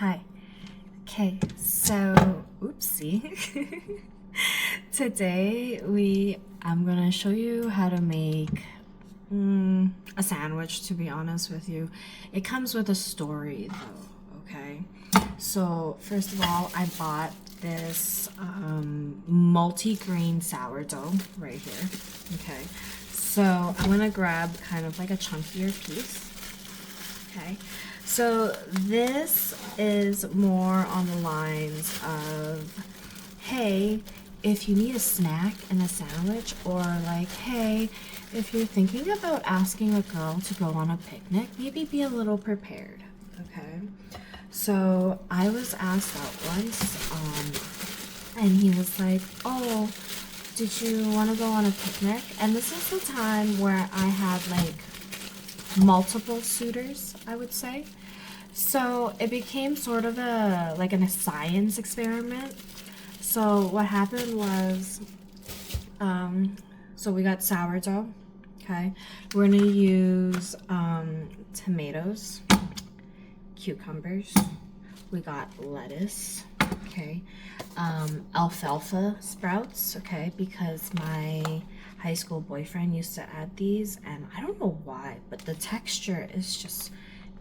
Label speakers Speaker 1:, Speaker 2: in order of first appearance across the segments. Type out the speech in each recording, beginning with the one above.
Speaker 1: Hi. Okay, so oopsie. Today I'm gonna show you how to make a sandwich, to be honest with you. It comes with a story though, okay? So first of all, I bought this multi-grain sourdough right here. Okay. So I'm gonna grab kind of like a chunkier piece. Okay, so this is more on the lines of, hey, if you need a snack and a sandwich, or like, hey, if you're thinking about asking a girl to go on a picnic, maybe be a little prepared. Okay, so I was asked out once, and he was like, oh, did you want to go on a picnic? And this is the time where I had like multiple suitors, I would say. So it became sort of a science experiment. So what happened was, so we got sourdough. Okay, we're gonna use tomatoes, cucumbers. We got lettuce. Okay, alfalfa sprouts. Okay, because my high school boyfriend used to add these, and I don't know why, but the texture is just,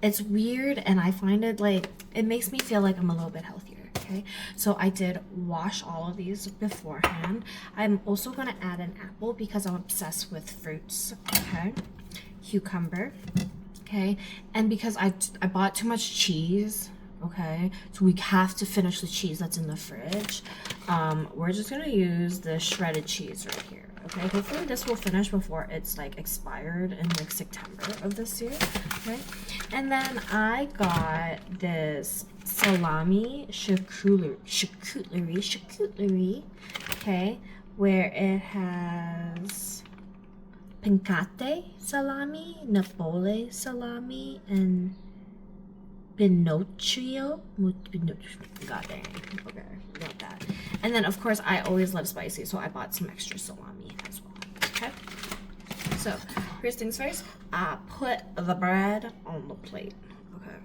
Speaker 1: it's weird, and I find it like, it makes me feel like I'm a little bit healthier. Okay, so I did wash all of these beforehand. I'm also gonna add an apple because I'm obsessed with fruits. Okay, cucumber. Okay, and because I bought too much cheese. Okay, so we have to finish the cheese that's in the fridge. We're just gonna use the shredded cheese right here. Okay, hopefully this will finish before it's like expired in like September of this year. Okay, and then I got this salami charcuterie. Okay, where it has pancate salami, Napoli salami, and Pinocchio. God dang. Okay, got that. And then, of course, I always love spicy, so I bought some extra salami as well. Okay? So, first things first, I put the bread on the plate. Okay.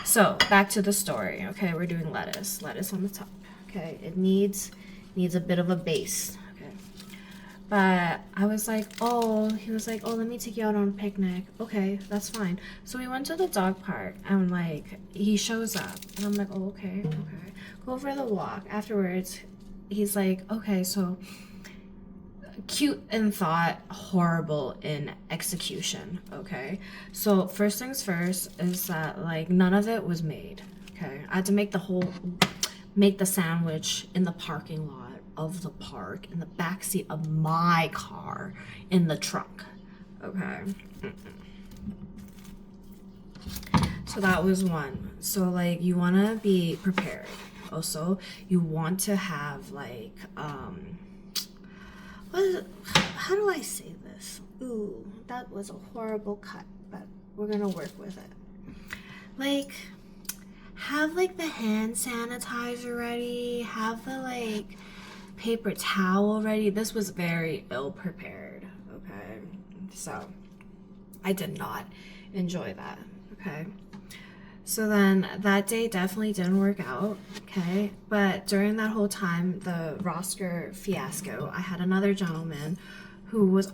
Speaker 1: So, back to the story. Okay, we're doing lettuce. Lettuce on the top. Okay, it needs a bit of a base. Okay. But I was like, oh, he was like, oh, let me take you out on a picnic. Okay, that's fine. So we went to the dog park, and like, he shows up, and I'm like, oh, okay. Go for the walk. Afterwards, he's like, okay, so cute in thought, horrible in execution. Okay, so first things first is that like none of it was made. Okay, I had to make the sandwich in the parking lot of the park, in the back seat of my car, in the trunk. Okay. So that was one. So like you want to be prepared. Also, you want to have like how do I say this? Ooh, that was a horrible cut, but we're going to work with it. Like, have like the hand sanitizer ready, have the like paper towel ready. This was very ill prepared. Okay, so I did not enjoy that. Okay, so then that day definitely didn't work out. Okay, but during that whole time, the roster fiasco, I had another gentleman who was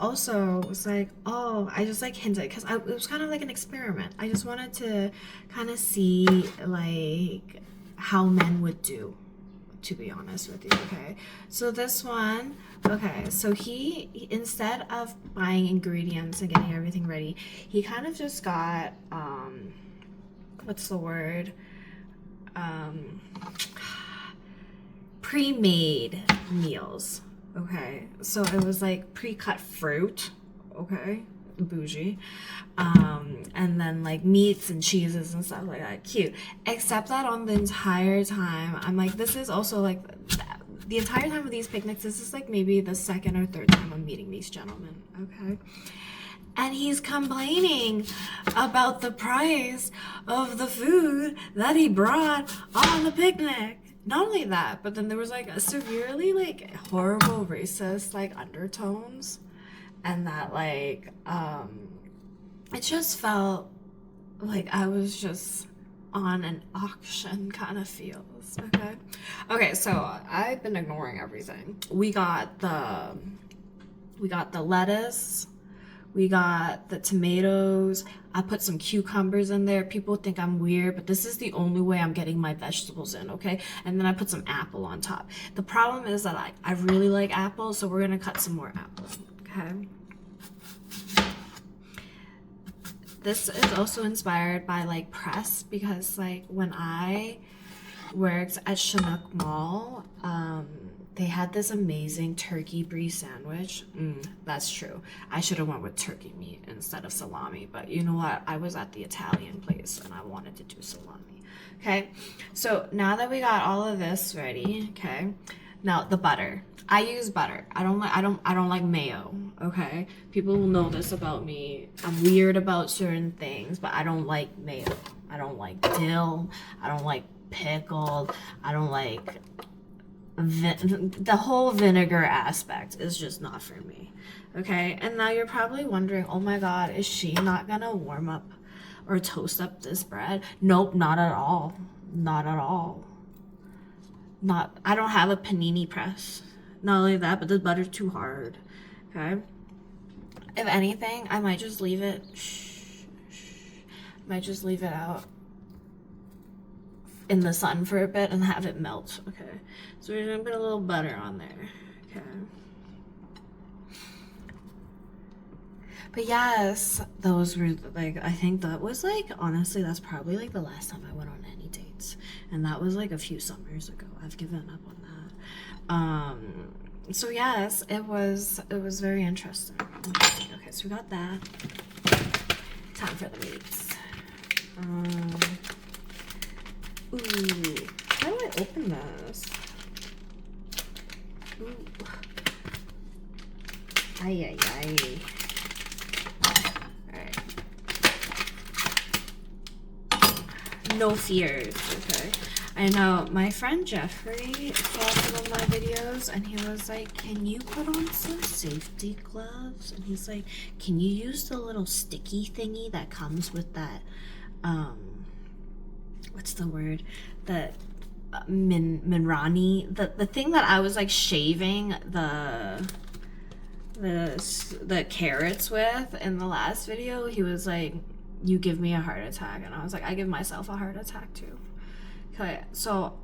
Speaker 1: like, oh, I just like hinted, because it was kind of like an experiment. I just wanted to kind of see like how men would do, to be honest with you. Okay, so this one, okay, so he instead of buying ingredients and getting everything ready, he kind of just got what's the word, pre-made meals. Okay, so it was like pre-cut fruit. Okay, bougie. And then like meats and cheeses and stuff like that. Cute. Except that on the entire time, I'm like, this is also like the entire time of these picnics, this is like maybe the second or third time I'm meeting these gentlemen. Okay, and he's complaining about the price of the food that he brought on the picnic. Not only that, but then there was like a severely like horrible racist like undertones, and that like it just felt like I was just on an auction kind of feels. Okay, so I've been ignoring everything. We got the lettuce, we got the tomatoes. I put some cucumbers in there. People think I'm weird, but this is the only way I'm getting my vegetables in, okay? And then I put some apple on top. The problem is that I really like apples, so we're gonna cut some more apples, okay? This is also inspired by like press, because like when I worked at Chinook Mall, they had this amazing Turkey Brie sandwich. That's true. I should have went with turkey meat instead of salami, but you know what? I was at the Italian place and I wanted to do salami. Okay, so now that we got all of this ready, okay, now the butter. I use butter. I don't like mayo. Okay, people will know this about me. I'm weird about certain things, but I don't like mayo. I don't like dill. I don't like pickled. I don't like the whole vinegar aspect is just not for me. Okay, and now you're probably wondering, oh my god, is she not gonna warm up or toast up this bread? Nope, not at all. Not at all. I don't have a panini press. Not only that, but the butter's too hard. Okay, if anything, I might just leave it out in the sun for a bit and have it melt. Okay, so we're gonna put a little butter on there. Okay, but yes, those were like, I think that was like, honestly, that's probably like the last time I went on any dates, and that was like a few summers ago. I've given up on that. So yes, it was very interesting. Okay, so we got that. Time for the meats. Ooh, how do I open this? Ooh. Ay, ay, ay. Alright. No fears, okay? I know my friend Jeffrey saw some of my videos and he was like, can you put on some safety gloves? And he's like, can you use the little sticky thingy that comes with that, what's the word? The minrani, the thing that I was like shaving the carrots with in the last video. He was like, you give me a heart attack, and I was like, I give myself a heart attack too. Okay, so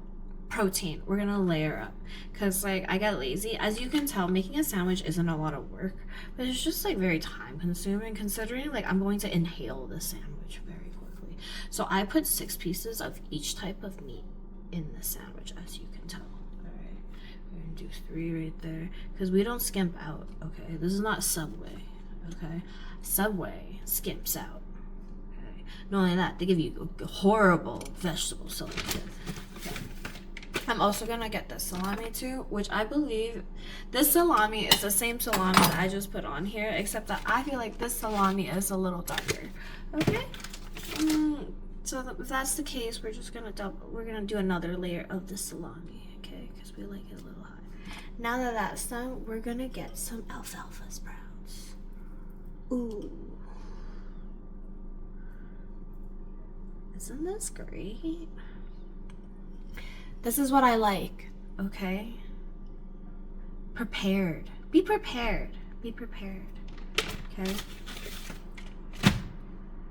Speaker 1: protein, we're gonna layer up, because like I get lazy. As you can tell, making a sandwich isn't a lot of work, but it's just like very time consuming, considering like I'm going to inhale the sandwich very quickly. So I put 6 pieces of each type of meat in the sandwich, as you can tell. All right, we're gonna do 3 right there, because we don't skimp out. Okay, this is not Subway. Okay, Subway skimps out. Okay, not only that, they give you a horrible vegetable selection. Okay, I'm also gonna get the salami too, which I believe this salami is the same salami that I just put on here, except that I feel like this salami is a little darker. Okay, so if that's the case, we're just gonna we're gonna do another layer of the salami, okay? Because we like it a little hot. Now that that's done, we're gonna get some alfalfa sprouts. Ooh, isn't this great? This is what I like, okay? Prepared. Be prepared. Be prepared. Okay?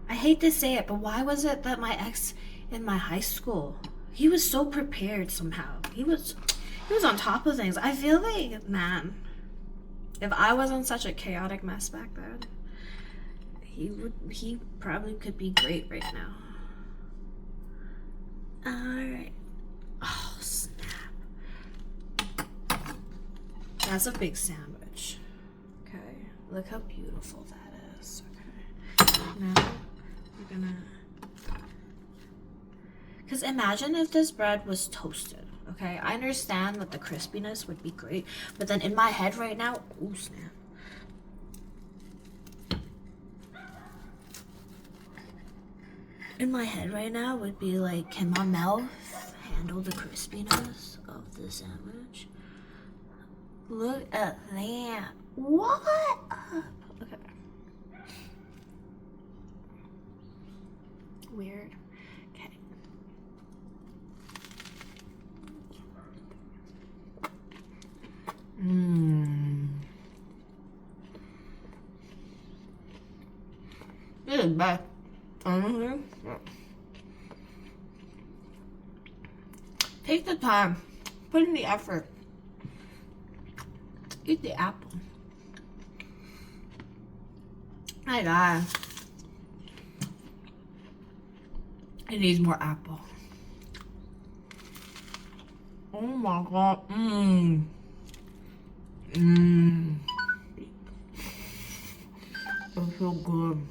Speaker 1: I hate to say it, but why was it that my ex in my high school, he was so prepared somehow? He was on top of things. I feel like, man, if I wasn't such a chaotic mess back then, he probably could be great right now. Alright. Oh, snap. That's a big sandwich. Okay. Look how beautiful that is. Okay. Now, we're gonna... Because imagine if this bread was toasted. Okay? I understand that the crispiness would be great, but then in my head right now... Ooh, snap. In my head right now would be like, can my mouth handle the crispiness of the sandwich? Look at that. What up? Okay. Weird. Okay. This is best. Honestly. Take the time. Put in the effort. Eat the apple. My God. It needs more apple. Oh my God. Mmm. Mmm. It's so good.